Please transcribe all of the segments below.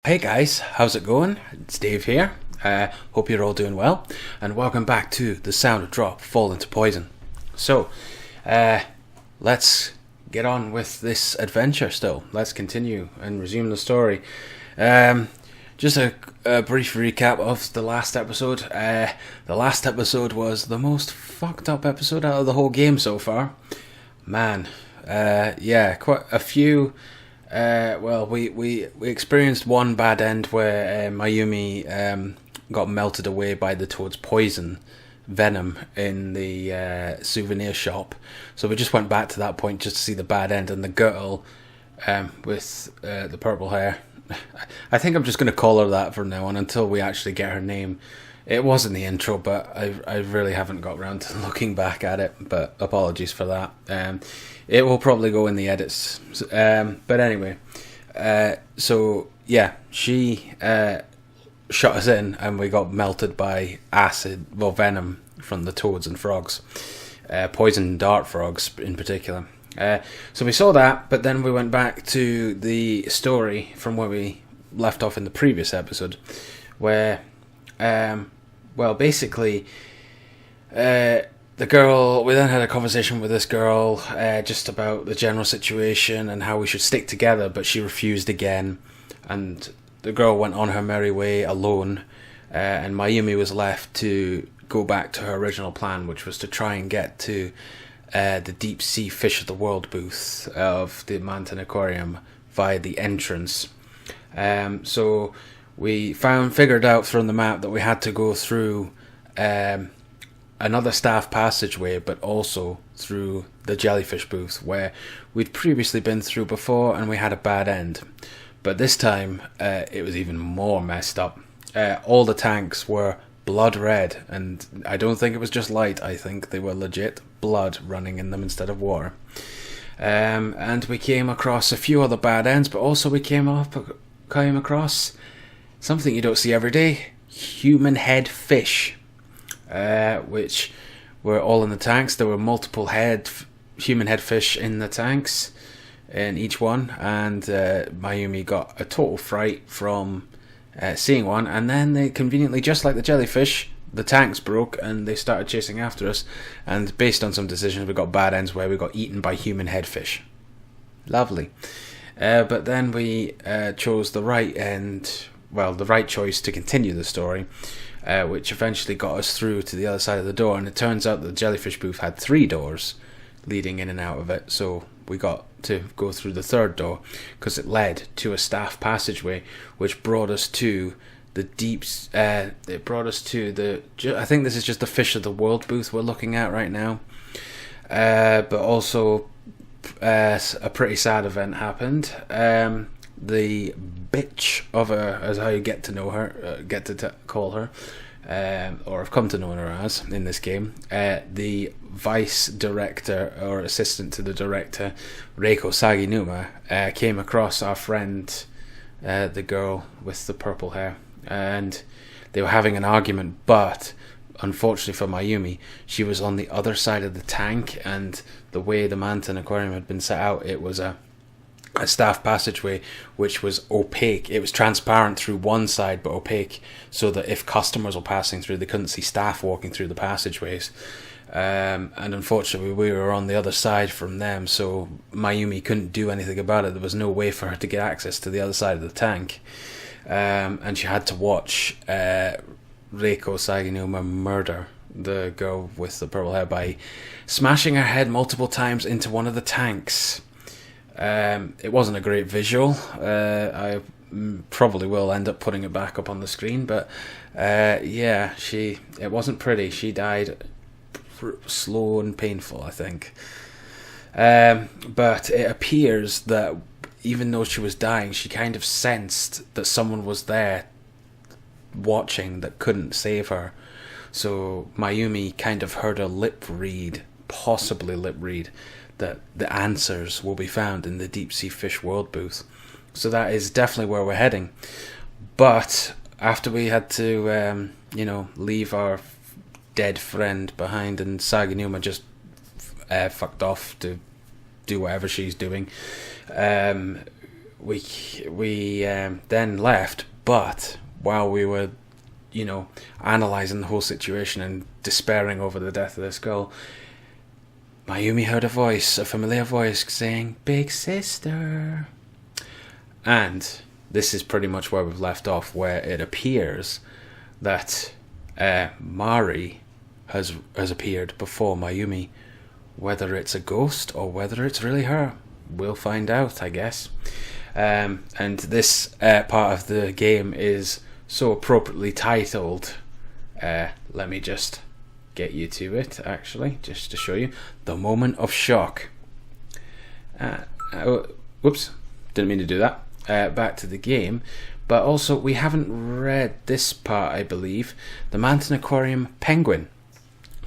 Hey guys, how's it going? It's Dave here. Hope you're all doing well, and welcome back to The Sound of Drop Fall into Poison. So, let's get on with this adventure still. Let's continue and resume the story. Just a brief recap of the last episode. The last episode was the most fucked up episode out of the whole game so far. Man, quite a few. We experienced one bad end where Mayumi got melted away by the toad's poison venom in the souvenir shop. So we just went back to that point just to see the bad end, and the girl with the purple hair. I think I'm just going to call her that from now on until we actually get her name. It was in the intro, but I really haven't got around to looking back at it, but apologies for that. It will probably go in the edits. But anyway, she shot us in and we got melted by venom from the toads and frogs. Poison dart frogs in particular. So we saw that, but then we went back to the story from where we left off in the previous episode, where... basically, the girl, we then had a conversation with this girl just about the general situation and how we should stick together, but she refused again, and the girl went on her merry way alone, and Mayumi was left to go back to her original plan, which was to try and get to the deep sea fish of the world booth of the Manten Aquarium via the entrance. So we figured out from the map that we had to go through another staff passageway, but also through the jellyfish booth, where we'd previously been through before and we had a bad end. But this time, it was even more messed up. All the tanks were blood red, and I don't think it was just light. I think they were legit blood running in them instead of water. And we came across a few other bad ends, but also we came across something you don't see every day: human head fish, which were all in the tanks. There were multiple human head fish in the tanks, in each one, and Mayumi got a total fright from seeing one, and then they conveniently, just like the jellyfish, the tanks broke and they started chasing after us, and based on some decisions we got bad ends where we got eaten by human head fish. Lovely. But then we chose the right choice to continue the story, which eventually got us through to the other side of the door, and it turns out the jellyfish booth had 3 doors leading in and out of it, so we got to go through the 3rd door because it led to a staff passageway which brought us to the deeps. It brought us to I think this is just the fish of the world booth we're looking at right now, but also a pretty sad event happened. The bitch of her, as how you get to know her, call her, or have come to know her as in this game, the vice director or assistant to the director, Reiko Saginuma, came across our friend, the girl with the purple hair, and they were having an argument, but unfortunately for Mayumi, she was on the other side of the tank, and the way the Manten Aquarium had been set out, it was a staff passageway which was opaque. It was transparent through one side but opaque, so that if customers were passing through they couldn't see staff walking through the passageways, and unfortunately we were on the other side from them, so Mayumi couldn't do anything about it. There was no way for her to get access to the other side of the tank, and she had to watch Reiko Saginuma murder the girl with the purple hair by smashing her head multiple times into one of the tanks. It wasn't a great visual. I probably will end up putting it back up on the screen, but it wasn't pretty. She died slow and painful, I think. But it appears that even though she was dying, she kind of sensed that someone was there watching that couldn't save her. So Mayumi kind of heard her possibly lip read, that the answers will be found in the deep sea fish world booth. So that is definitely where we're heading. But after we had to, leave our dead friend behind, and Saginuma just fucked off to do whatever she's doing, we then left, but while we were, analysing the whole situation and despairing over the death of this girl, Mayumi heard a familiar voice saying, "Big sister." And this is pretty much where we've left off, where it appears that Mari has appeared before Mayumi. Whether it's a ghost or whether it's really her, we'll find out, I guess. And this part of the game is so appropriately titled. Let me just get you to it, actually, just to show you. The Moment of Shock. Whoops, didn't mean to do that. Back to the game. But also, we haven't read this part, I believe. The Manten Aquarium penguin.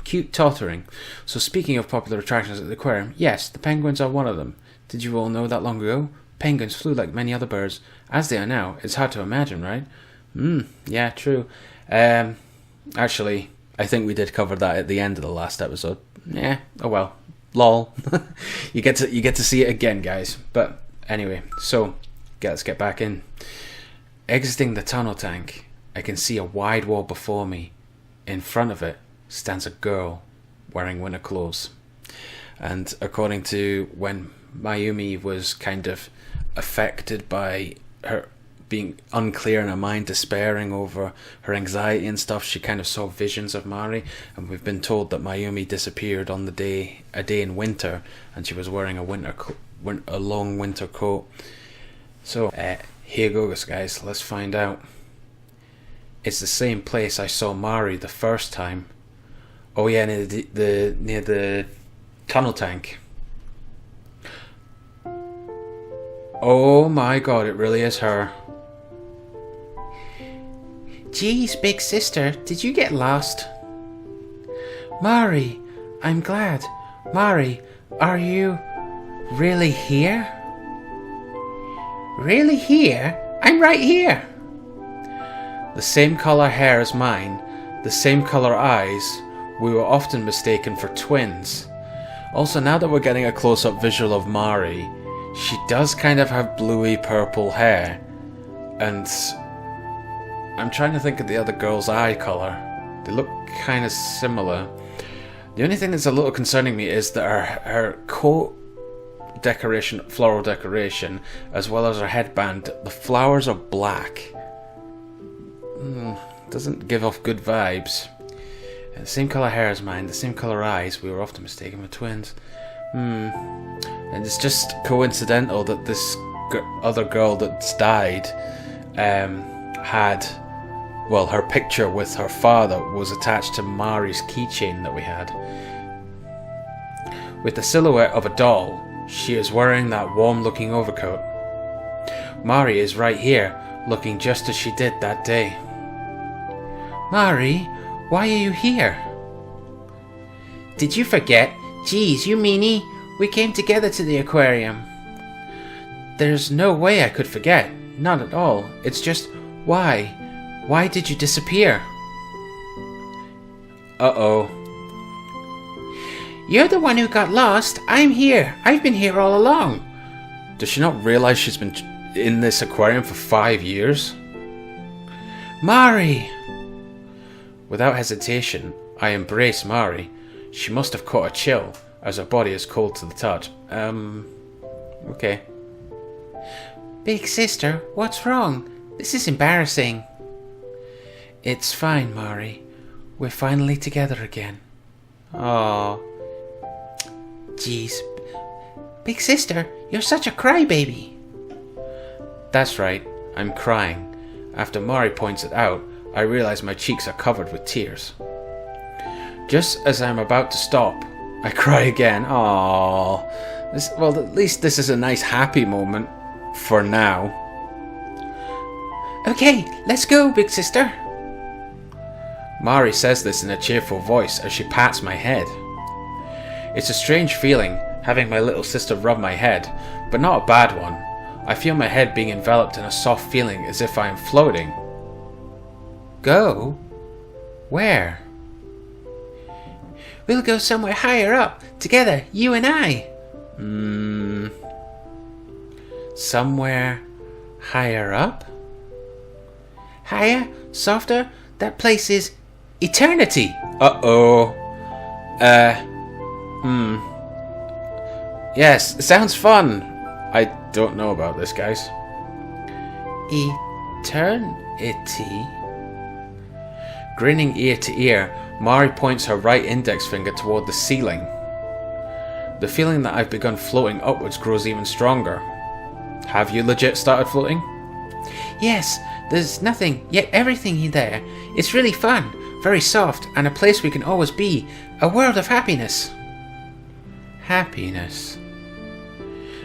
Cute tottering. So speaking of popular attractions at the aquarium, yes, the penguins are one of them. Did you all know that long ago? Penguins flew like many other birds. As they are now, it's hard to imagine, right? Yeah, true. Actually, I think we did cover that at the end of the last episode. Yeah, oh well. Lol. you get to see it again, guys. But anyway, so let's get back in. Exiting the tunnel tank, I can see a wide wall before me. In front of it stands a girl wearing winter clothes. And according to when Mayumi was kind of affected by her being unclear in her mind, despairing over her anxiety and stuff, she kind of saw visions of Mari, and we've been told that Mayumi disappeared on a day in winter, and she was wearing a long winter coat. So here goes, guys. Let's find out. It's the same place I saw Mari the first time. Oh yeah, near the tunnel tank. Oh my god, it really is her. Geez, big sister, did you get lost? Mari, I'm glad. Mari, are you really here? Really here? I'm right here. The same colour hair as mine, the same colour eyes. We were often mistaken for twins. Also, now that we're getting a close-up visual of Mari, she does kind of have bluey purple hair, and I'm trying to think of the other girl's eye colour. They look kind of similar. The only thing that's a little concerning me is that her coat decoration, floral decoration, as well as her headband, the flowers are black. Doesn't give off good vibes. The same colour hair as mine, the same colour eyes. We were often mistaken for twins. And it's just coincidental that this other girl that's died had, well, her picture with her father was attached to Mari's keychain that we had. With the silhouette of a doll, she is wearing that warm-looking overcoat. Mari is right here, looking just as she did that day. Mari, why are you here? Did you forget? Geez, you meanie. We came together to the aquarium. There's no way I could forget. Not at all. It's just, why? Why did you disappear? Uh-oh. You're the one who got lost. I'm here. I've been here all along. Does she not realize she's been in this aquarium for 5 years? Mari! Without hesitation, I embrace Mari. She must have caught a chill, as her body is cold to the touch. Okay. Big sister, what's wrong? This is embarrassing. It's fine, Mari. We're finally together again. Aww. Jeez. Big sister, you're such a crybaby. That's right, I'm crying. After Mari points it out, I realize my cheeks are covered with tears. Just as I'm about to stop, I cry again. Aww. Well, at least this is a nice happy moment. For now. Okay, let's go, big sister. Mari says this in a cheerful voice as she pats my head. It's a strange feeling, having my little sister rub my head, but not a bad one. I feel my head being enveloped in a soft feeling as if I am floating. Go? Where? We'll go somewhere higher up, together, you and I. Somewhere higher up? Higher? Softer? That place is eternity! Uh-oh. Yes, it sounds fun. I don't know about this, guys. Eternity? Grinning ear to ear, Mari points her right index finger toward the ceiling. The feeling that I've begun floating upwards grows even stronger. Have you legit started floating? Yes, there's nothing, yet everything there. It's really fun, very soft, and a place we can always be. A world of happiness. Happiness?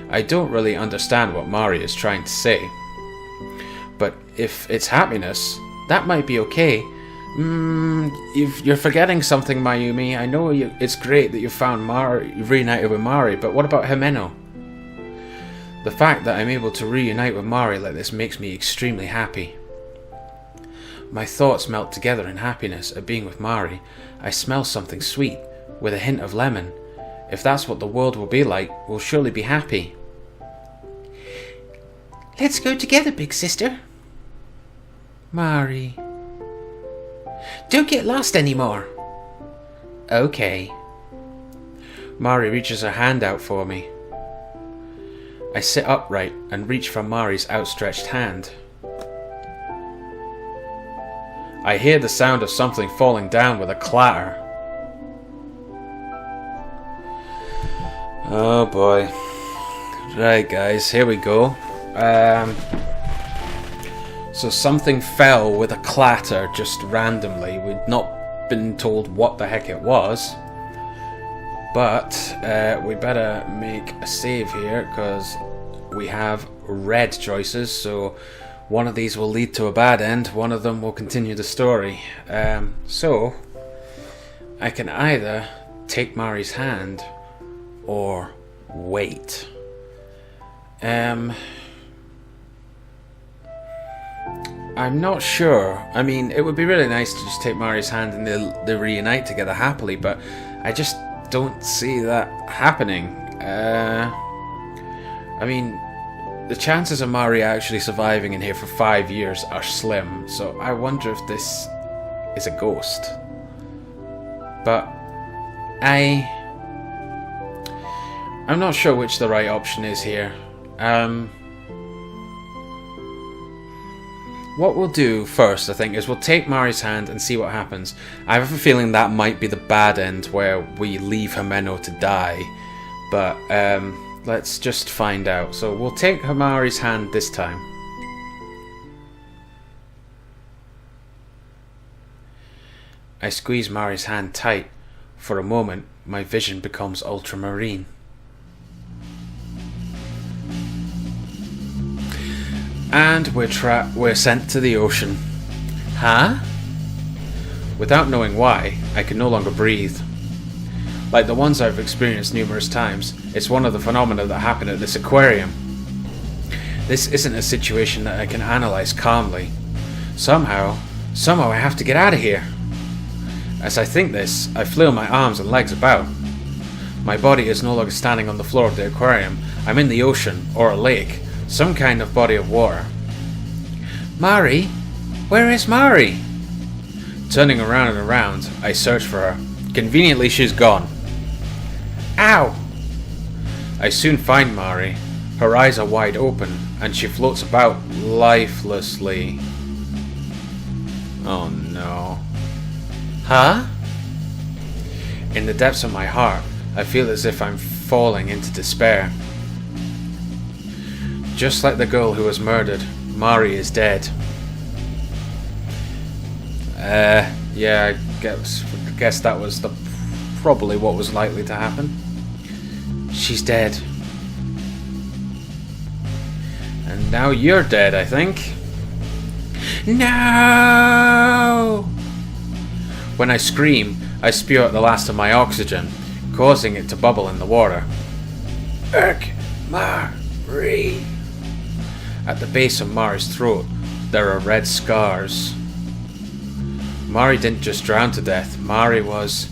I don't really understand what Mari is trying to say. But if it's happiness, that might be okay. You're forgetting something, Mayumi. I know it's great that you've reunited with Mari, but what about Himeno? The fact that I'm able to reunite with Mari like this makes me extremely happy. My thoughts melt together in happiness at being with Mari. I smell something sweet, with a hint of lemon. If that's what the world will be like, we'll surely be happy. Let's go together, big sister. Mari. Don't get lost anymore. Okay. Mari reaches her hand out for me. I sit upright and reach for Mari's outstretched hand. I hear the sound of something falling down with a clatter. Oh boy. Right guys, here we go. So something fell with a clatter just randomly. We'd not been told what the heck it was. But we better make a save here because we have red choices. So one of these will lead to a bad end. One of them will continue the story. So I can either take Mari's hand or wait. I'm not sure. I mean, it would be really nice to just take Mari's hand and they'll reunite together happily, but I just don't see that happening. I mean, the chances of Mari actually surviving in here for 5 years are slim, so I wonder if this is a ghost. But I'm not sure which the right option is here. What we'll do first, I think, is we'll take Mari's hand and see what happens. I have a feeling that might be the bad end where we leave Himeno to die. But let's just find out. So we'll take Mari's hand this time. I squeeze Mari's hand tight. For a moment, my vision becomes ultramarine. And we're sent to the ocean. Huh? Without knowing why, I can no longer breathe. Like the ones I've experienced numerous times, it's one of the phenomena that happen at this aquarium. This isn't a situation that I can analyze calmly. Somehow I have to get out of here. As I think this, I flail my arms and legs about. My body is no longer standing on the floor of the aquarium. I'm in the ocean, or a lake. Some kind of body of water. Mari? Where is Mari? Turning around and around, I search for her. Conveniently, she's gone. Ow! I soon find Mari. Her eyes are wide open, and she floats about lifelessly. Oh no. Huh? In the depths of my heart, I feel as if I'm falling into despair. Just like the girl who was murdered, Mari is dead. Yeah, I guess that was probably what was likely to happen. She's dead. And now you're dead, I think. No! When I scream, I spew out the last of my oxygen, causing it to bubble in the water. Mari. At the base of Mari's throat, there are red scars. Mari didn't just drown to death. Mari was...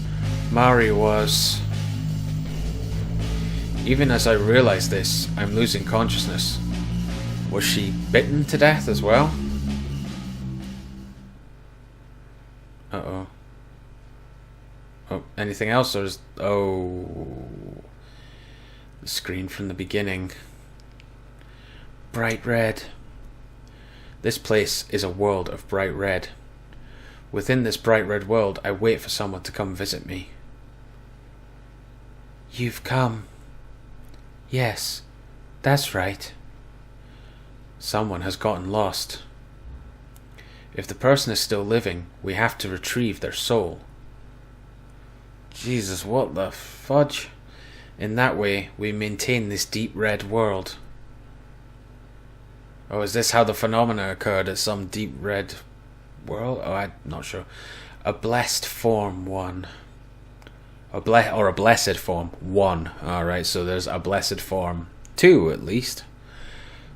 Even as I realize this, I'm losing consciousness. Was she bitten to death as well? Uh-oh. Oh, anything else? Or is... Oh... The screen from the beginning. Bright red. This place is a world of bright red. Within this bright red world, I wait for someone to come visit me. You've come. Yes, that's right. Someone has gotten lost. If the person is still living, we have to retrieve their soul. Jesus, what the fudge? In that way, we maintain this deep red world. Oh, is this how the phenomena occurred at some deep red world? Oh, I'm not sure. A blessed form 1. A blessed form 1. Alright, so there's a blessed form 2 at least.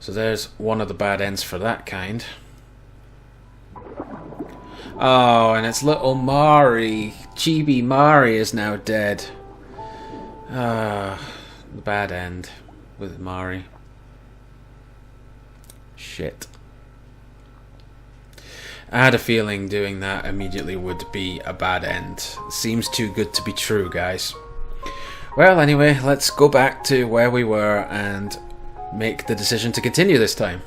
So there's one of the bad ends for that kind. Oh, and it's little Mari. Chibi Mari is now dead. The bad end with Mari. Shit. I had a feeling doing that immediately would be a bad end. Seems too good to be true, guys. Well, anyway, let's go back to where we were and make the decision to continue this time.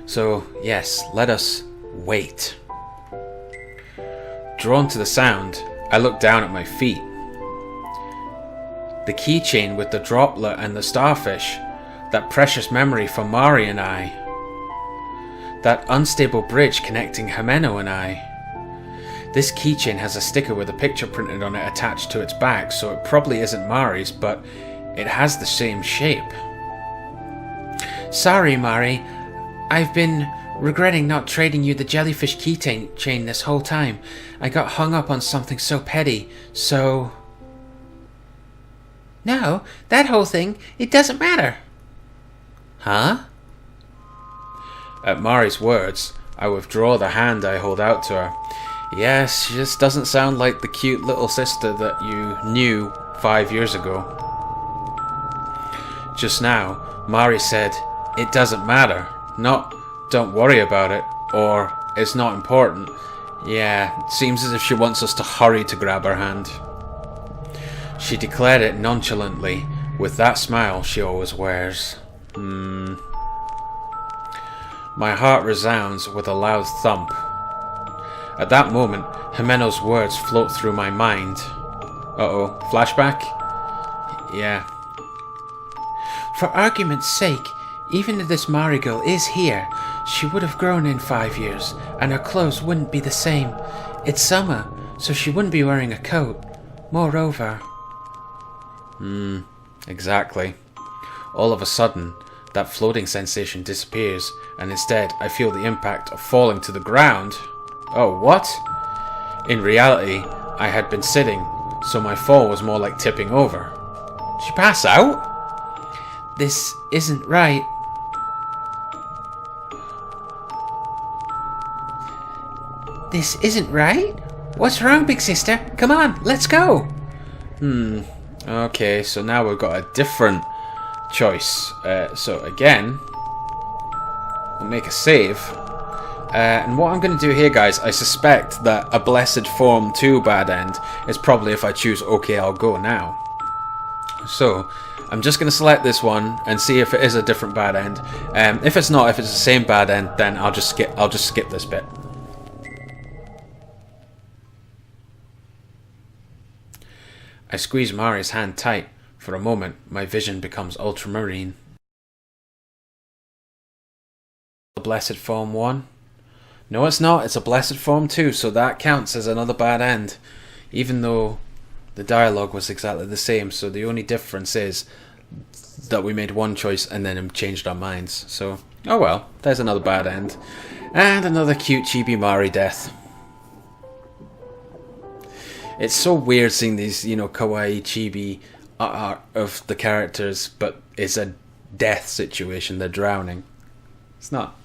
So, yes, let us wait. Drawn to the sound, I looked down at my feet. The keychain with the droplet and the starfish, that precious memory for Mari and I. That unstable bridge connecting Himeno and I. This keychain has a sticker with a picture printed on it attached to its back, so it probably isn't Mari's, but it has the same shape. Sorry, Mari. I've been regretting not trading you the jellyfish keychain this whole time. I got hung up on something so petty, so... No, that whole thing, it doesn't matter. Huh? At Mari's words, I withdraw the hand I hold out to her. Yes, she just doesn't sound like the cute little sister that you knew 5 years ago. Just now, Mari said, "It doesn't matter," not "don't worry about it," or "it's not important." Yeah, it seems as if she wants us to hurry to grab her hand. She declared it nonchalantly, with that smile she always wears. My heart resounds with a loud thump. At that moment, Himeno's words float through my mind. Uh-oh, flashback? Yeah. For argument's sake, even if this Mari girl is here, she would have grown in 5 years, and her clothes wouldn't be the same. It's summer, so she wouldn't be wearing a coat. Moreover... Exactly. All of a sudden, that floating sensation disappears, and instead I feel the impact of falling to the ground. Oh, what? In reality, I had been sitting, so my fall was more like tipping over. Did she pass out? This isn't right. This isn't right? What's wrong, big sister? Come on, let's go! Okay, so now we've got a different choice. So again, we'll make a save. And what I'm going to do here, guys, I suspect that a Blessed Form 2 bad end is probably if I choose OK, I'll go now. So, I'm just going to select this one and see if it is a different bad end. If it's not, if it's the same bad end, then I'll just skip this bit. I squeeze Mari's hand tight. For a moment, my vision becomes ultramarine. A Blessed Form 1? No, it's not. It's a Blessed Form 2, so that counts as another bad end. Even though the dialogue was exactly the same, so the only difference is that we made one choice and then changed our minds. So, oh well, there's another bad end. And another cute chibi Mari death. It's so weird seeing these, kawaii chibi art of the characters, but it's a death situation. They're drowning. It's not.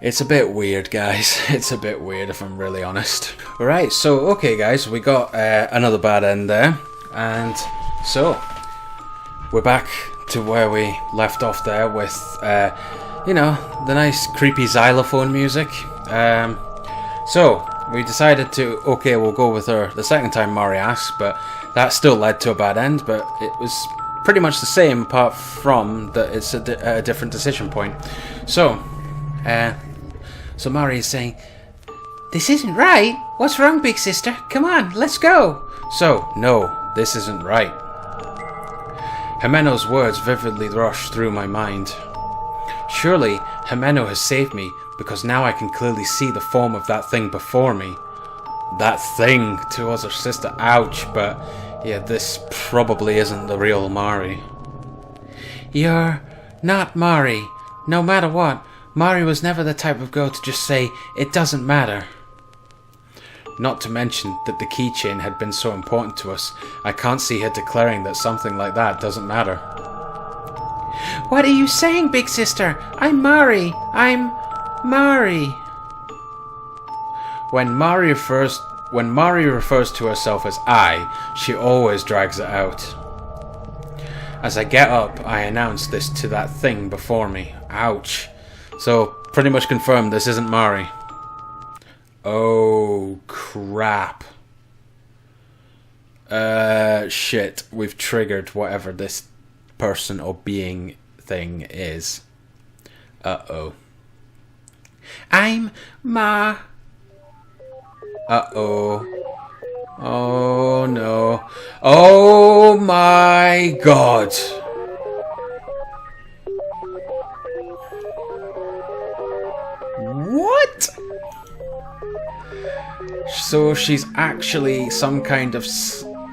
It's a bit weird, guys. It's a bit weird, if I'm really honest. Alright, so, okay, guys, we got another bad end there. And so, we're back to where we left off there with, you know, the nice creepy xylophone music. So we decided to, okay, we'll go with her the second time Mari asked, but that still led to a bad end, but it was pretty much the same apart from that it's a different decision point. So Mari is saying, "This isn't right. What's wrong, big sister? Come on, let's go." So, no, this isn't right. Himeno's words vividly rush through my mind. Surely, Himeno has saved me, because now I can clearly see the form of that thing before me. That thing towards her sister, ouch, but yeah, this probably isn't the real Mari. "You're not Mari. No matter what, Mari was never the type of girl to just say, 'It doesn't matter.' Not to mention that the keychain had been so important to us, I can't see her declaring that something like that doesn't matter." "What are you saying, big sister? I'm Mari. I'm Mari." When Mari refers to herself as I, she always drags it out. As I get up, I announce this to that thing before me. Ouch. So, pretty much confirmed this isn't Mari. Oh, crap. Shit. We've triggered whatever this person or being thing is. Uh-oh. I'm Ma. Uh-oh. Oh, no. Oh, my God. What? So she's actually some kind of...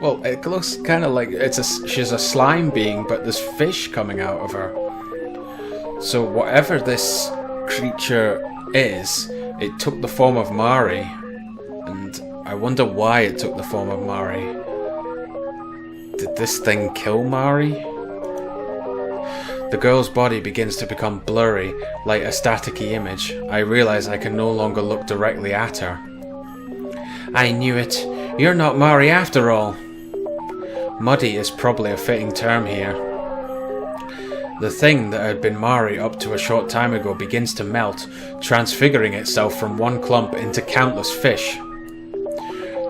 Well, it looks kind of like she's a slime being, but there's fish coming out of her. So whatever this creature is, it took the form of Mari. And I wonder why it took the form of Mari. Did this thing kill Mari? The girl's body begins to become blurry, like a staticky image. I realize I can no longer look directly at her. I knew it. You're not Mari after all. Muddy is probably a fitting term here. The thing that had been Mari up to a short time ago begins to melt, transfiguring itself from one clump into countless fish.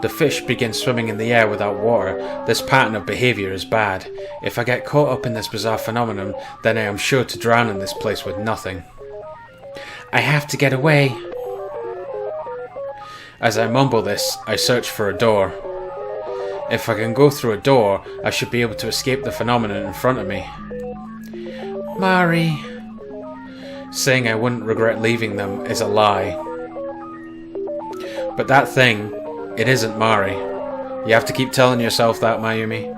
The fish begin swimming in the air without water. This pattern of behaviour is bad. If I get caught up in this bizarre phenomenon, then I am sure to drown in this place with nothing. I have to get away. As I mumble this, I search for a door. If I can go through a door, I should be able to escape the phenomenon in front of me. Mari. Saying I wouldn't regret leaving them is a lie. But that thing, it isn't Mari. You have to keep telling yourself that, Mayumi.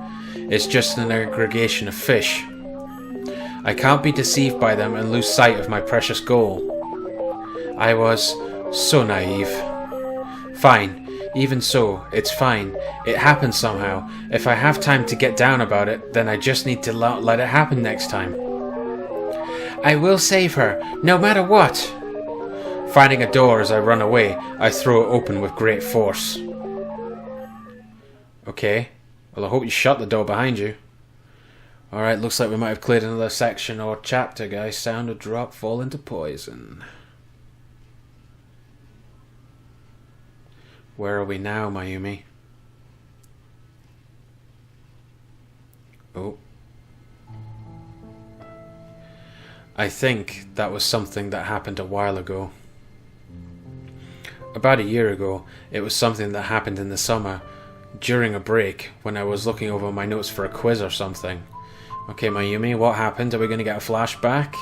It's just an aggregation of fish. I can't be deceived by them and lose sight of my precious goal. I was so naive. Fine. Even so, it's fine. It happened somehow. If I have time to get down about it, then I just need to let it happen next time. I will save her, no matter what. Finding a door as I run away, I throw it open with great force. Okay. Well, I hope you shut the door behind you. Alright, looks like we might have cleared another section or chapter, guys. Sound a drop, fall into poison. Where are we now, Mayumi? Oh. I think that was something that happened a while ago. About a year ago, it was something that happened in the summer, during a break, when I was looking over my notes for a quiz or something. Okay, Mayumi, what happened? Are we going to get a flashback?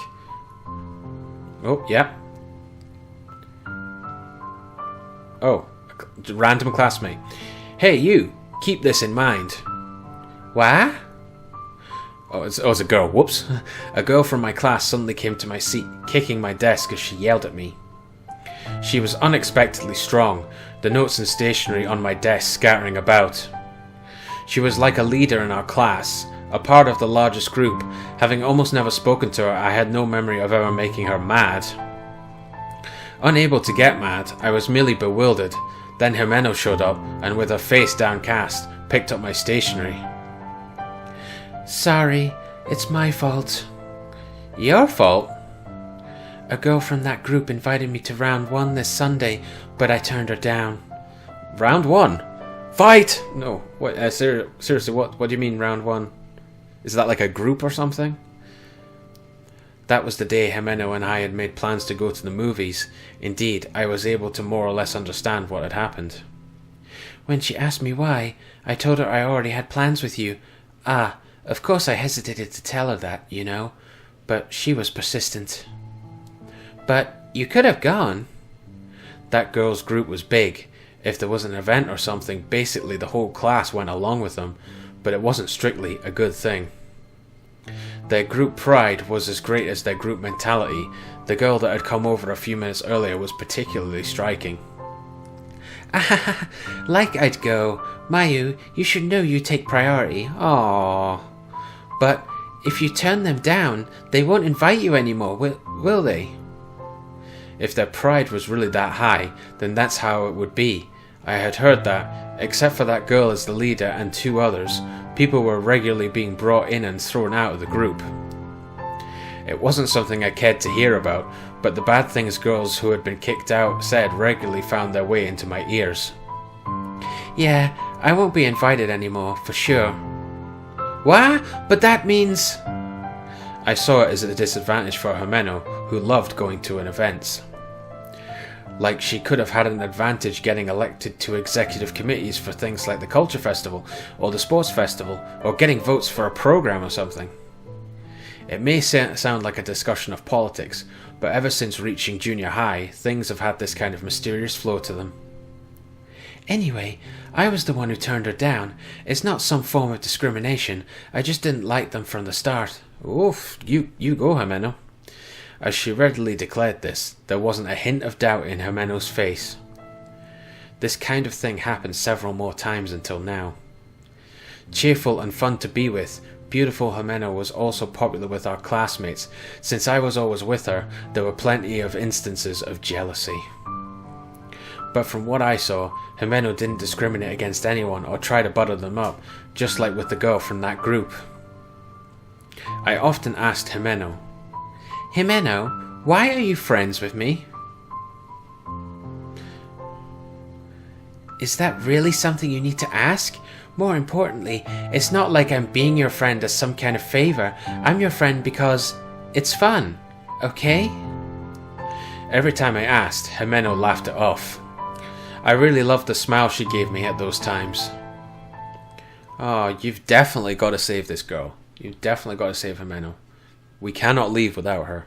Oh, yeah. Oh. Random classmate. Hey, you! Keep this in mind. What? Oh, it's a girl. Whoops. A girl from my class suddenly came to my seat, kicking my desk as she yelled at me. She was unexpectedly strong, the notes and stationery on my desk scattering about. She was like a leader in our class, a part of the largest group. Having almost never spoken to her, I had no memory of ever making her mad. Unable to get mad, I was merely bewildered. Then Himeno showed up, and with her face downcast, picked up my stationery. Sorry, It's my fault. Your fault? A girl from that group invited me to round 1 this Sunday, but I turned her down. Round 1? Fight! No, what? Seriously, what do you mean round 1? Is that like a group or something? That was the day Himeno and I had made plans to go to the movies. Indeed, I was able to more or less understand what had happened. When she asked me why, I told her I already had plans with you. Of course I hesitated to tell her that, you know, but she was persistent. But you could have gone. That girl's group was big. If there was an event or something, basically the whole class went along with them, but it wasn't strictly a good thing. Their group pride was as great as their group mentality. The girl that had come over a few minutes earlier was particularly striking. Like I'd go. Mayu, you should know you take priority. Aww. But if you turn them down, they won't invite you anymore, will they? If their pride was really that high, then that's how it would be. I had heard that, except for that girl as the leader and 2 others, people were regularly being brought in and thrown out of the group. It wasn't something I cared to hear about, but the bad things girls who had been kicked out said regularly found their way into my ears. Yeah, I won't be invited anymore, for sure. What? But that means... I saw it as a disadvantage for Himeno, who loved going to events. Like she could have had an advantage getting elected to executive committees for things like the Culture Festival, or the Sports Festival, or getting votes for a program or something. It may sound like a discussion of politics, but ever since reaching junior high, things have had this kind of mysterious flow to them. Anyway, I was the one who turned her down. It's not some form of discrimination, I just didn't like them from the start. Oof, you go, Himeno. As she readily declared this, there wasn't a hint of doubt in Himeno's face. This kind of thing happened several more times until now. Cheerful and fun to be with, beautiful Himeno was also popular with our classmates. Since I was always with her, there were plenty of instances of jealousy. But from what I saw, Himeno didn't discriminate against anyone or try to butter them up, just like with the girl from that group. I often asked Himeno, Himeno, why are you friends with me? Is that really something you need to ask? More importantly, it's not like I'm being your friend as some kind of favor. I'm your friend because it's fun, okay? Every time I asked, Himeno laughed it off. I really loved the smile she gave me at those times. Oh, you've definitely got to save this girl. You've definitely got to save Himeno. We cannot leave without her.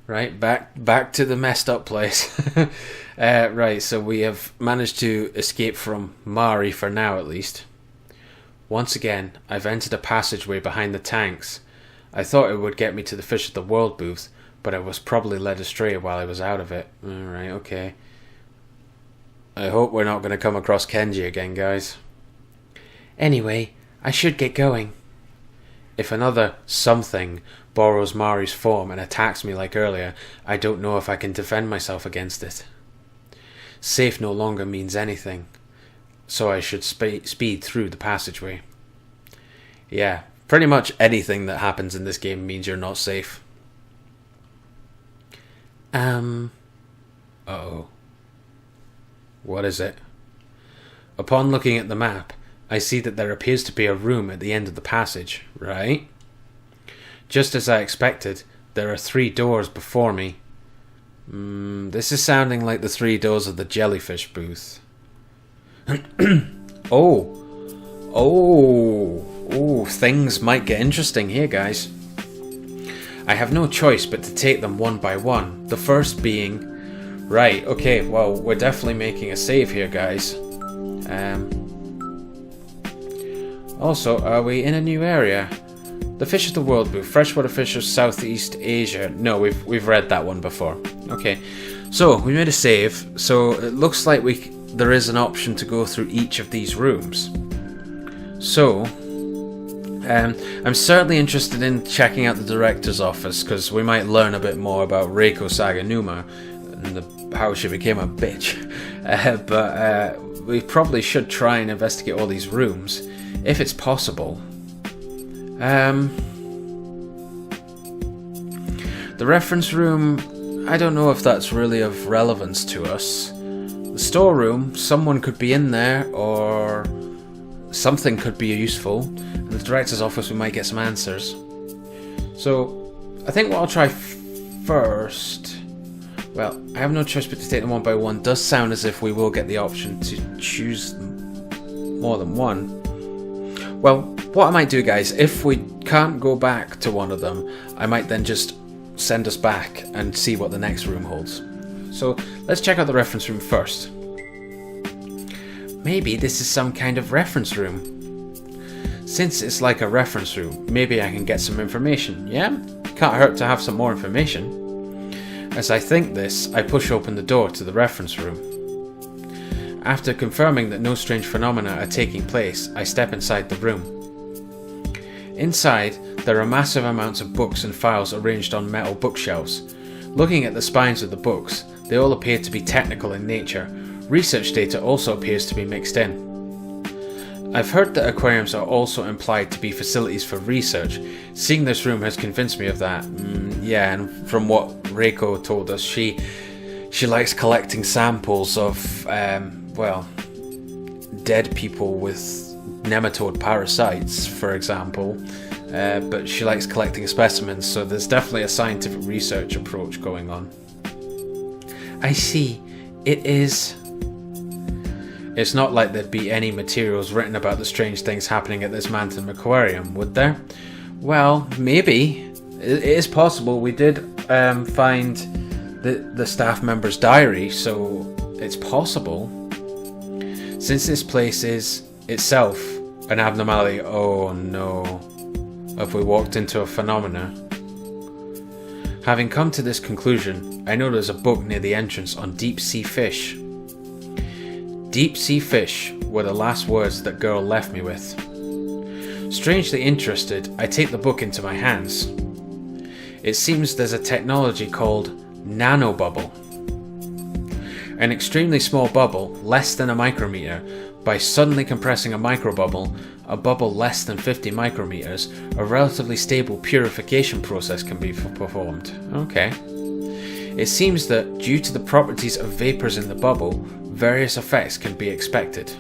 Right, back to the messed up place. Right, so we have managed to escape from Mari for now at least. Once again, I've entered a passageway behind the tanks. I thought it would get me to the Fish of the World booth, but I was probably led astray while I was out of it. Alright, okay. I hope we're not going to come across Kenji again, guys. Anyway, I should get going. If another something borrows Mari's form and attacks me like earlier, I don't know if I can defend myself against it. Safe no longer means anything, so I should speed through the passageway. Yeah, pretty much anything that happens in this game means you're not safe. Uh-oh. What is it? Upon looking at the map, I see that there appears to be a room at the end of the passage, right? Just as I expected, there are 3 doors before me. This is sounding like the 3 doors of the jellyfish booth. Oh, things might get interesting here, guys. I have no choice but to take them one by one. The first being... Right, okay, well, we're definitely making a save here, guys. Also, are we in a new area? The Fish of the World booth, freshwater fish of Southeast Asia. No, we've read that one before. Okay, so we made a save. So it looks like there is an option to go through each of these rooms. So I'm certainly interested in checking out the director's office because we might learn a bit more about Reiko Saganuma and how she became a bitch. But we probably should try and investigate all these rooms. if it's possible. The reference room, I don't know if that's really of relevance to us. The storeroom, someone could be in there, or something could be useful. In the director's office, we might get some answers. So, I think what I'll try first... Well, I have no choice but to take them one by one. Does sound as if we will get the option to choose more than one. Well, what I might do, guys, if we can't go back to one of them, I might then just send us back and see what the next room holds. So, let's check out the reference room first. Maybe this is some kind of reference room. Since it's like a reference room, maybe I can get some information, yeah? Can't hurt to have some more information. As I think this, I push open the door to the reference room. After confirming that no strange phenomena are taking place, I step inside the room. Inside, there are massive amounts of books and files arranged on metal bookshelves. Looking at the spines of the books, they all appear to be technical in nature. Research data also appears to be mixed in. I've heard that aquariums are also implied to be facilities for research. Seeing this room has convinced me of that. Yeah, and from what Reiko told us, she likes collecting samples of, dead people with nematode parasites, for example. But she likes collecting specimens, so there's definitely a scientific research approach going on. I see. It is... It's not like there'd be any materials written about the strange things happening at this Manten Aquarium, would there? Well, maybe. It is possible. We did find the staff member's diary, so it's possible. Since this place is itself an abnormality, oh no, have we walked into a phenomena? Having come to this conclusion, I know there's a book near the entrance on deep sea fish. Deep sea fish were the last words that girl left me with. Strangely interested, I take the book into my hands. It seems there's a technology called nanobubble. An extremely small bubble, less than a micrometer, by suddenly compressing a microbubble, a bubble less than 50 micrometers, a relatively stable purification process can be performed. Okay. It seems that due to the properties of vapors in the bubble, various effects can be expected.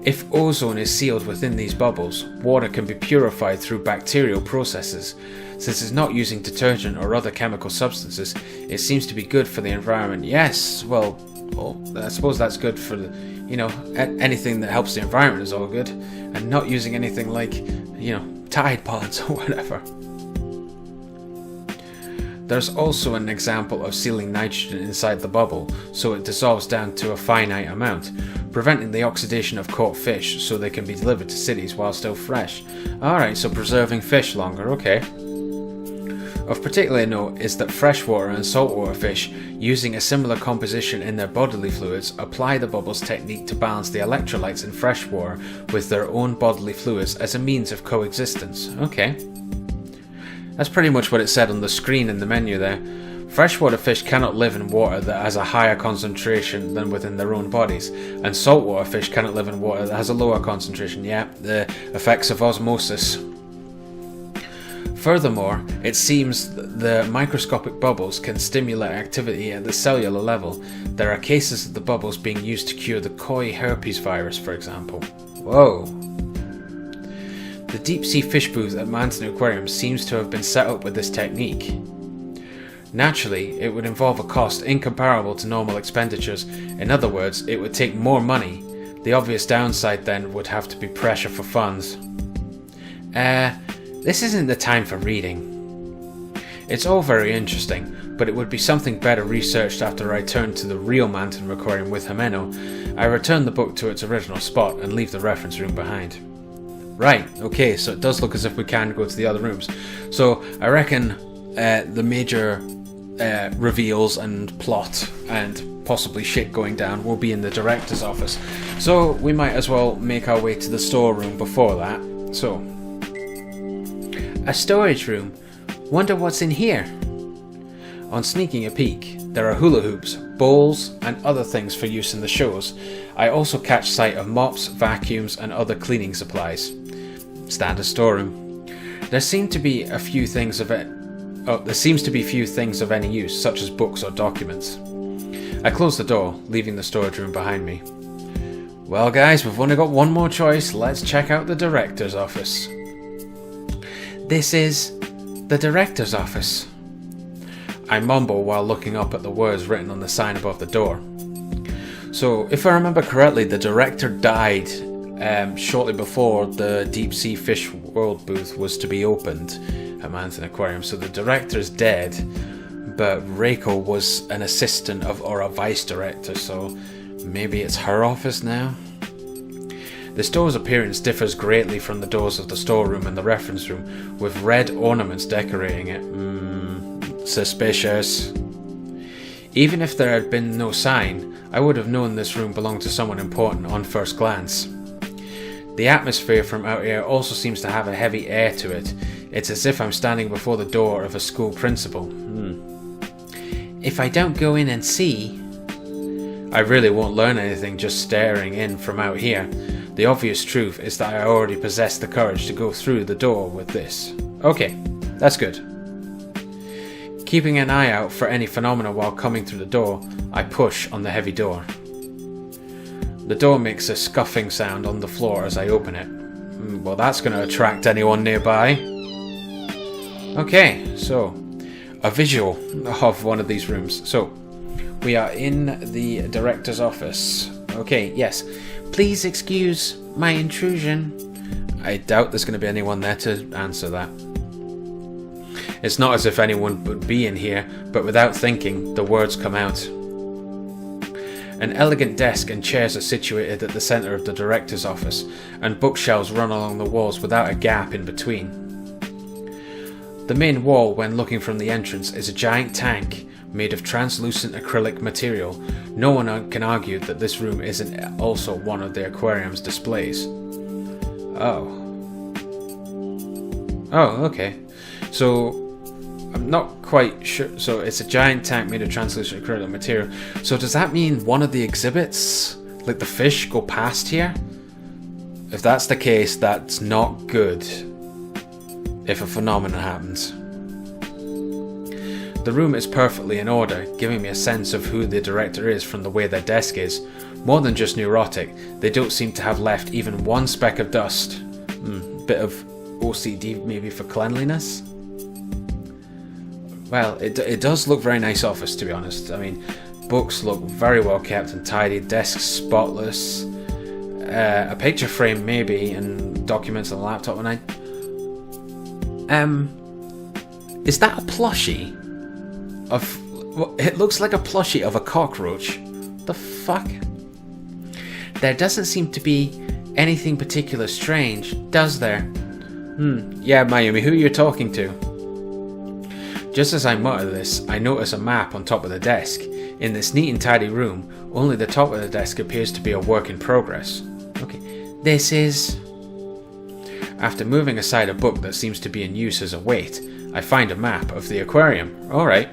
If ozone is sealed within these bubbles, water can be purified through bacterial processes. Since it's not using detergent or other chemical substances, it seems to be good for the environment. Yes, well, I suppose that's good for the, anything that helps the environment is all good, and not using anything like, Tide Pods or whatever. There's also an example of sealing nitrogen inside the bubble so it dissolves down to a finite amount, preventing the oxidation of caught fish so they can be delivered to cities while still fresh. Alright, so preserving fish longer, okay. Of particular note is that freshwater and saltwater fish, using a similar composition in their bodily fluids, apply the bubbles technique to balance the electrolytes in freshwater with their own bodily fluids as a means of coexistence. Okay. That's pretty much what it said on the screen in the menu there. Freshwater fish cannot live in water that has a higher concentration than within their own bodies, and saltwater fish cannot live in water that has a lower concentration. Yeah, the effects of osmosis. Furthermore, it seems the microscopic bubbles can stimulate activity at the cellular level. There are cases of the bubbles being used to cure the koi herpes virus, for example. Whoa. The deep-sea fish booth at Manten Aquarium seems to have been set up with this technique. Naturally, it would involve a cost incomparable to normal expenditures. In other words, it would take more money. The obvious downside then would have to be pressure for funds. This isn't the time for reading. It's all very interesting, but it would be something better researched after I return to the real Manten Aquarium with Himeno. I return the book to its original spot and leave the reference room behind. Right, okay, so it does look as if we can go to the other rooms. So I reckon the major reveals and plot and possibly shit going down will be in the director's office. So we might as well make our way to the storeroom before that. So, a storage room. Wonder what's in here. On sneaking a peek, there are hula hoops, bowls, and other things for use in the shows. I also catch sight of mops, vacuums, and other cleaning supplies. Standard storeroom. There seems to be few things of any use, such as books or documents. I close the door, leaving the storage room behind me. Well guys, we've only got one more choice. Let's check out the director's office. This is the director's office. I mumble while looking up at the words written on the sign above the door. So, if I remember correctly, the director died shortly before the Deep Sea Fish World booth was to be opened at Manten Aquarium. So the director's dead, but Reiko was an assistant or a vice director, so maybe it's her office now? The store's appearance differs greatly from the doors of the storeroom and the reference room, with red ornaments decorating it. Suspicious. Even if there had been no sign, I would have known this room belonged to someone important on first glance. The atmosphere from out here also seems to have a heavy air to it. It's as if I'm standing before the door of a school principal. If I don't go in and see... I really won't learn anything just staring in from out here. The obvious truth is that I already possess the courage to go through the door with this. Okay, that's good. Keeping an eye out for any phenomena while coming through the door, I push on the heavy door. The door makes a scuffing sound on the floor as I open it. Well, that's going to attract anyone nearby. Okay, so a visual of one of these rooms. So, we are in the director's office. Okay, yes. Please excuse my intrusion. I doubt there's going to be anyone there to answer that. It's not as if anyone would be in here, but without thinking, the words come out. An elegant desk and chairs are situated at the centre of the director's office, and bookshelves run along the walls without a gap in between. The main wall, when looking from the entrance, is a giant tank made of translucent acrylic material. No one can argue that this room isn't also one of the aquarium's displays. Oh, okay. So, I'm not quite sure. So it's a giant tank made of translucent acrylic material. So does that mean one of the exhibits, like the fish, go past here? If that's the case, that's not good. If a phenomenon happens. The room is perfectly in order, giving me a sense of who the director is from the way their desk is. More than just neurotic, they don't seem to have left even one speck of dust. Bit of OCD maybe for cleanliness? Well, it does look very nice office, to be honest. I mean, books look very well kept and tidy, desks spotless, a picture frame maybe, and documents on the laptop. And is that a plushie? It looks like a plushie of a cockroach. The fuck? There doesn't seem to be anything particular strange, does there? Yeah, Mayumi, who are you talking to? Just as I mutter this, I notice a map on top of the desk. In this neat and tidy room, only the top of the desk appears to be a work in progress. Okay, this is... After moving aside a book that seems to be in use as a weight, I find a map of the aquarium. Alright.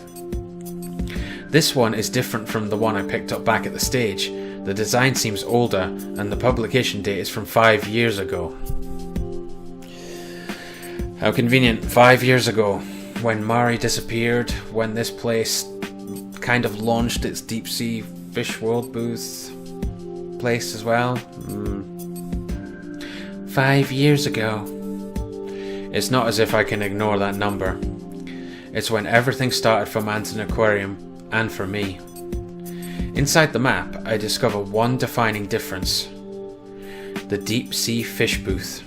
This one is different from the one I picked up back at the stage. The design seems older, and the publication date is from 5 years ago. How convenient. 5 years ago. When Mari disappeared, when this place kind of launched its Deep Sea Fish World booth place as well. 5 years ago. It's not as if I can ignore that number. It's when everything started for Manten Aquarium, and for me. Inside the map, I discover one defining difference. The Deep Sea Fish booth.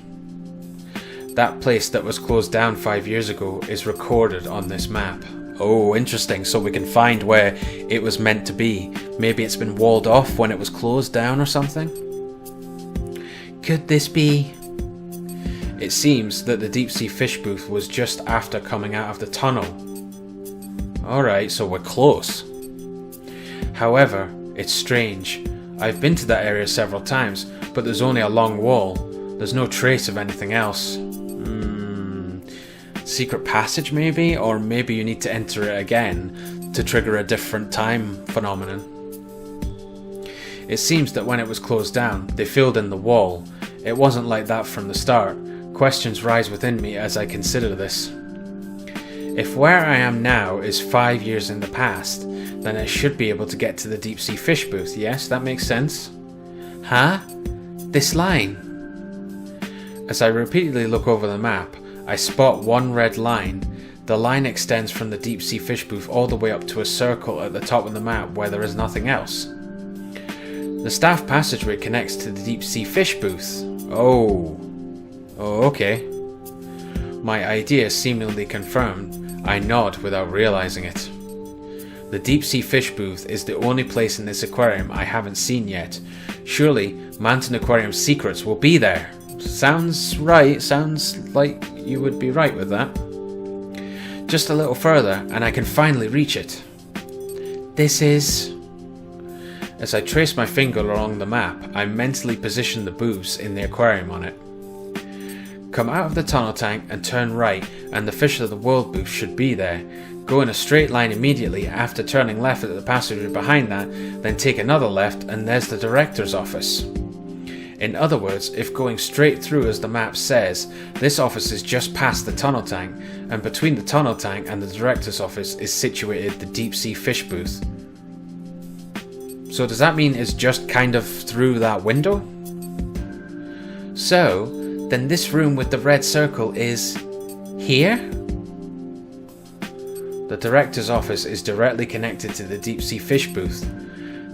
That place that was closed down 5 years ago is recorded on this map. Oh, interesting, so we can find where it was meant to be. Maybe it's been walled off when it was closed down or something? Could this be... It seems that the Deep Sea Fish booth was just after coming out of the tunnel. Alright, so we're close. However, it's strange. I've been to that area several times, but there's only a long wall. There's no trace of anything else. secret passage maybe, or maybe you need to enter it again to trigger a different time phenomenon. It seems that when it was closed down, they filled in the wall. It wasn't like that from the start. Questions rise within me as I consider this. If where I am now is 5 years in the past, then I should be able to get to the deep sea fish booth. Yes, that makes sense. Huh? This line? As I repeatedly look over the map, I spot one red line. The line extends from the deep sea fish booth all the way up to a circle at the top of the map where there is nothing else. The staff passageway connects to the deep sea fish booth. Oh, okay. My idea seemingly confirmed. I nod without realizing it. The deep sea fish booth is the only place in this aquarium I haven't seen yet. Surely Manten Aquarium's secrets will be there. Sounds right. Sounds like you would be right with that. Just a little further and I can finally reach it. This is... As I trace my finger along the map, I mentally position the booths in the aquarium on it. Come out of the tunnel tank and turn right, and the Fish of the World booth should be there. Go in a straight line immediately after turning left at the passageway behind that, then take another left and there's the director's office. In other words, if going straight through as the map says, this office is just past the tunnel tank, and between the tunnel tank and the director's office is situated the deep sea fish booth. So does that mean it's just kind of through that window? So, then this room with the red circle is... here? The director's office is directly connected to the deep sea fish booth.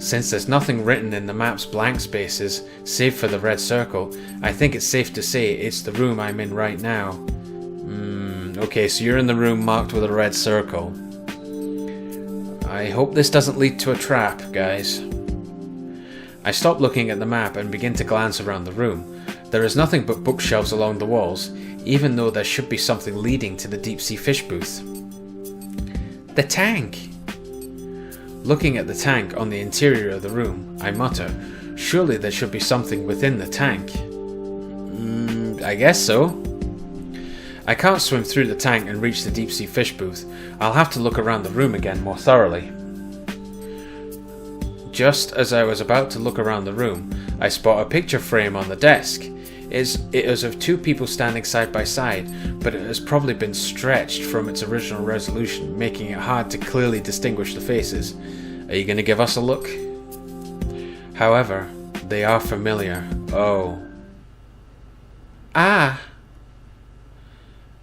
Since there's nothing written in the map's blank spaces, save for the red circle, I think it's safe to say it's the room I'm in right now. Okay, so you're in the room marked with a red circle. I hope this doesn't lead to a trap, guys. I stop looking at the map and begin to glance around the room. There is nothing but bookshelves along the walls, even though there should be something leading to the deep sea fish booth. The tank! Looking at the tank on the interior of the room, I mutter, surely there should be something within the tank. I guess so. I can't swim through the tank and reach the deep sea fish booth. I'll have to look around the room again more thoroughly. Just as I was about to look around the room, I spot a picture frame on the desk. It is of two people standing side by side, but it has probably been stretched from its original resolution, making it hard to clearly distinguish the faces. Are you going to give us a look? However, they are familiar. Oh. Ah!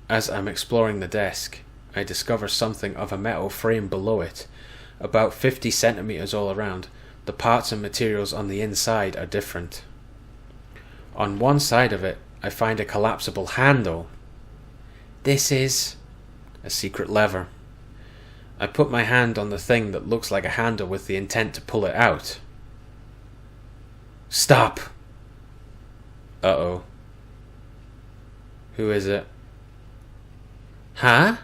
As I'm exploring the desk, I discover something of a metal frame below it, about 50 centimeters all around. The parts and materials on the inside are different. On one side of it, I find a collapsible handle. This is... a secret lever. I put my hand on the thing that looks like a handle with the intent to pull it out. Stop! Uh-oh. Who is it? Huh?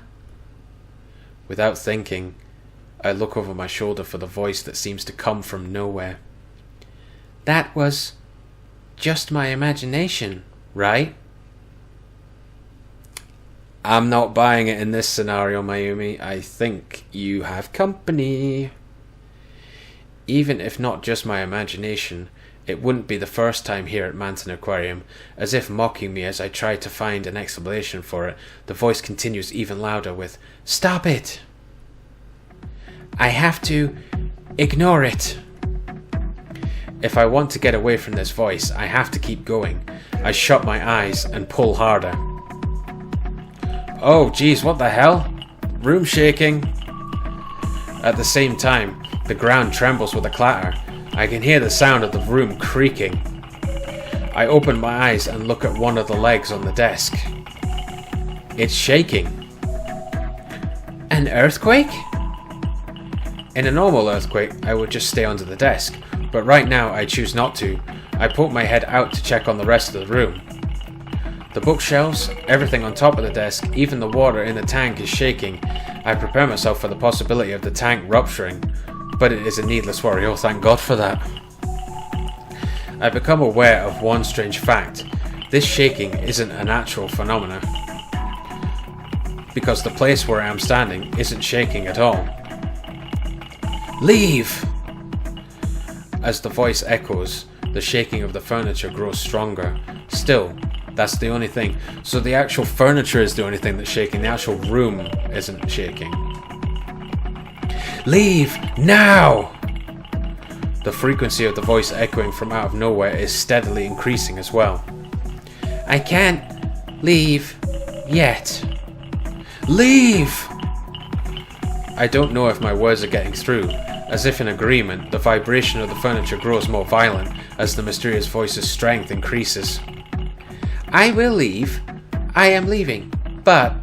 Without thinking, I look over my shoulder for the voice that seems to come from nowhere. That was just my imagination, right? I'm not buying it in this scenario, Mayumi. I think you have company. Even if not just my imagination, it wouldn't be the first time here at Manten Aquarium. As if mocking me as I try to find an explanation for it, the voice continues even louder with, "Stop it! I have to ignore it." If I want to get away from this voice, I have to keep going. I shut my eyes and pull harder. Oh geez, what the hell? Room shaking. At the same time, the ground trembles with a clatter. I can hear the sound of the room creaking. I open my eyes and look at one of the legs on the desk. It's shaking. An earthquake? In a normal earthquake, I would just stay under the desk, but right now I choose not to. I poke my head out to check on the rest of the room. The bookshelves, everything on top of the desk, even the water in the tank is shaking. I prepare myself for the possibility of the tank rupturing, but it is a needless worry. Oh, thank God for that. I become aware of one strange fact. This shaking isn't a natural phenomenon. because the place where I'm standing isn't shaking at all. Leave! As the voice echoes, the shaking of the furniture grows stronger. Still, that's the only thing. So the actual furniture is the only thing that's shaking. The actual room isn't shaking. Leave now! The frequency of the voice echoing from out of nowhere is steadily increasing as well. I can't leave yet. Leave! I don't know if my words are getting through. As if in agreement, the vibration of the furniture grows more violent as the mysterious voice's strength increases. I will leave. I am leaving. But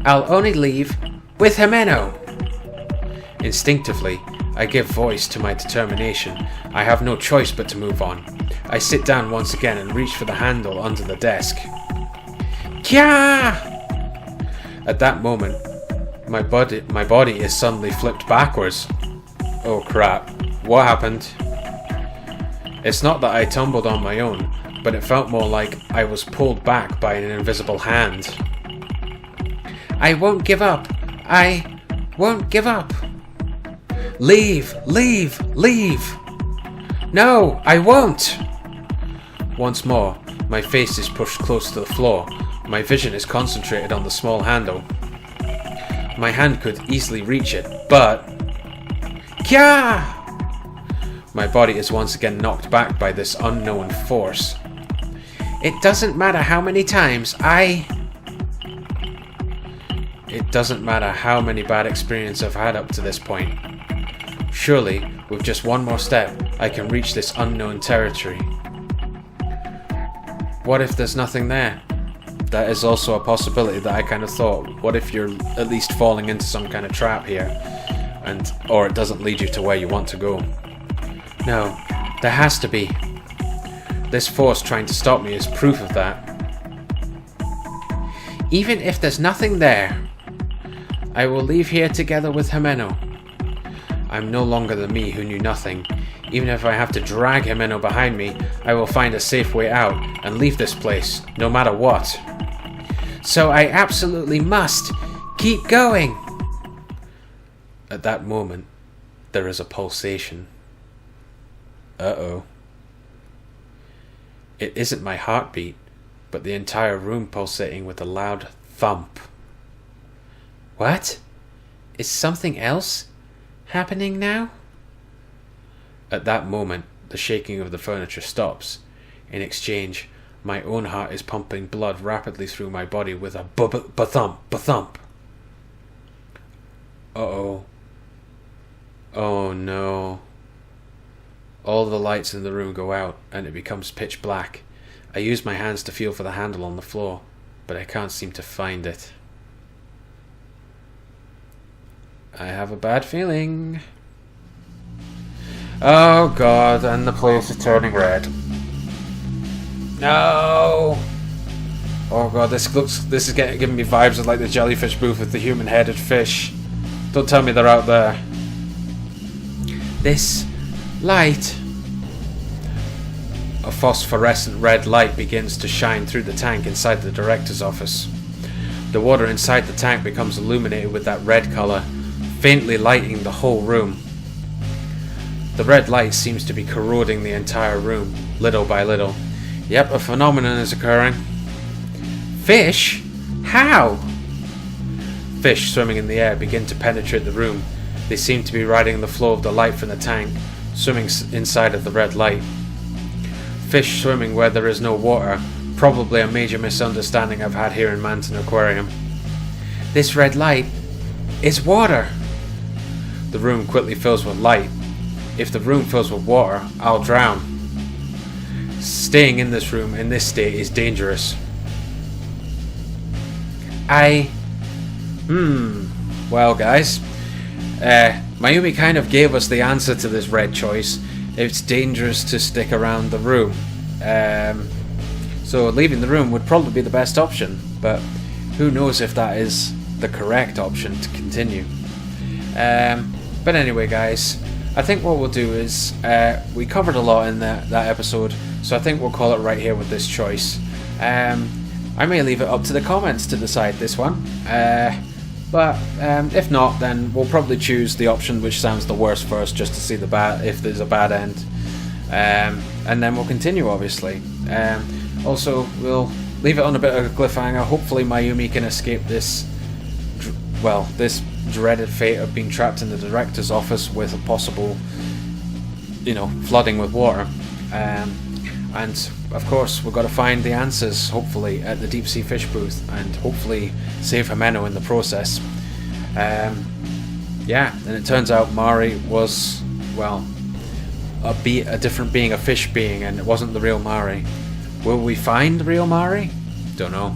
I'll only leave with Himeno. Instinctively, I give voice to my determination. I have no choice but to move on. I sit down once again and reach for the handle under the desk. Kya! At that moment, my body is suddenly flipped backwards. Oh crap, what happened? It's not that I tumbled on my own, but it felt more like I was pulled back by an invisible hand. I won't give up. I won't give up. Leave! Leave! Leave! No, I won't! Once more, my face is pushed close to the floor. My vision is concentrated on the small handle. My hand could easily reach it, but... Kya! My body is once again knocked back by this unknown force. It doesn't matter how many times It doesn't matter how many bad experiences I've had up to this point. Surely, with just one more step, I can reach this unknown territory. What if there's nothing there? That is also a possibility that I kind of thought. What if you're at least falling into some kind of trap here, or it doesn't lead you to where you want to go? No, there has to be. This force trying to stop me is proof of that. Even if there's nothing there, I will leave here together with Himeno. I'm no longer the me who knew nothing. Even if I have to drag Himeno behind me, I will find a safe way out and leave this place, no matter what. So I absolutely must keep going. At that moment, there is a pulsation. Uh-oh. It isn't my heartbeat, but the entire room pulsating with a loud thump. What? Is something else happening now? At that moment, the shaking of the furniture stops. In exchange, my own heart is pumping blood rapidly through my body with a ba-thump, ba-thump. Uh-oh. Oh no. All the lights in the room go out, and it becomes pitch black. I use my hands to feel for the handle on the floor, but I can't seem to find it. I have a bad feeling. Oh god, and the place is turning red. No! Oh god, this is giving me vibes of like the jellyfish booth with the human-headed fish. Don't tell me they're out there. This light. A phosphorescent red light begins to shine through the tank inside the director's office. The water inside the tank becomes illuminated with that red colour, faintly lighting the whole room. The red light seems to be corroding the entire room, little by little. Yep, a phenomenon is occurring. Fish? How? Fish swimming in the air begin to penetrate the room. They seem to be riding the flow of the light from the tank, swimming inside of the red light. Fish swimming where there is no water, probably a major misunderstanding I've had here in Manten Aquarium. This red light is water. The room quickly fills with light. If the room fills with water, I'll drown. Staying in this room in this state is dangerous. Well guys, Mayumi kind of gave us the answer to this red choice. It's dangerous to stick around the room. So leaving the room would probably be the best option, but who knows if that is the correct option to continue. But anyway guys, I think what we'll do is, we covered a lot in that episode, so I think we'll call it right here with this choice. I may leave it up to the comments to decide this one. But if not, then we'll probably choose the option which sounds the worst first, just to see the bad, if there's a bad end, and then we'll continue, obviously. Also, we'll leave it on a bit of a cliffhanger. Hopefully Mayumi can escape this, well, this dreaded fate of being trapped in the director's office with a possible, you know, flooding with water. And of course we've got to find the answers, hopefully, at the deep sea fish booth, and hopefully save Himeno in the process. Yeah, and it turns out Mari was, well, a different being, a fish being, and it wasn't the real Mari. Will we find the real Mari? Don't know.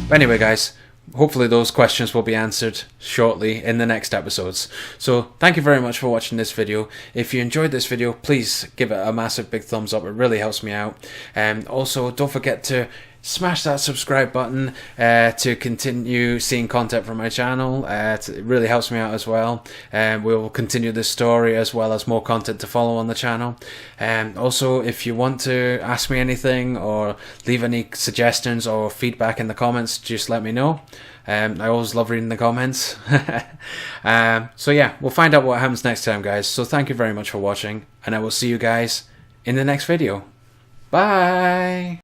But anyway, guys, hopefully those questions will be answered shortly in the next episodes. So thank you very much for watching this video. If you enjoyed this video, please give it a massive big thumbs up. It really helps me out. Also, don't forget to smash that subscribe button to continue seeing content from my channel. It really helps me out as well. We'll continue this story as well as more content to follow on the channel. Also, if you want to ask me anything or leave any suggestions or feedback in the comments, just let me know. I always love reading the comments. So yeah, we'll find out what happens next time, guys. So thank you very much for watching, and I will see you guys in the next video. Bye!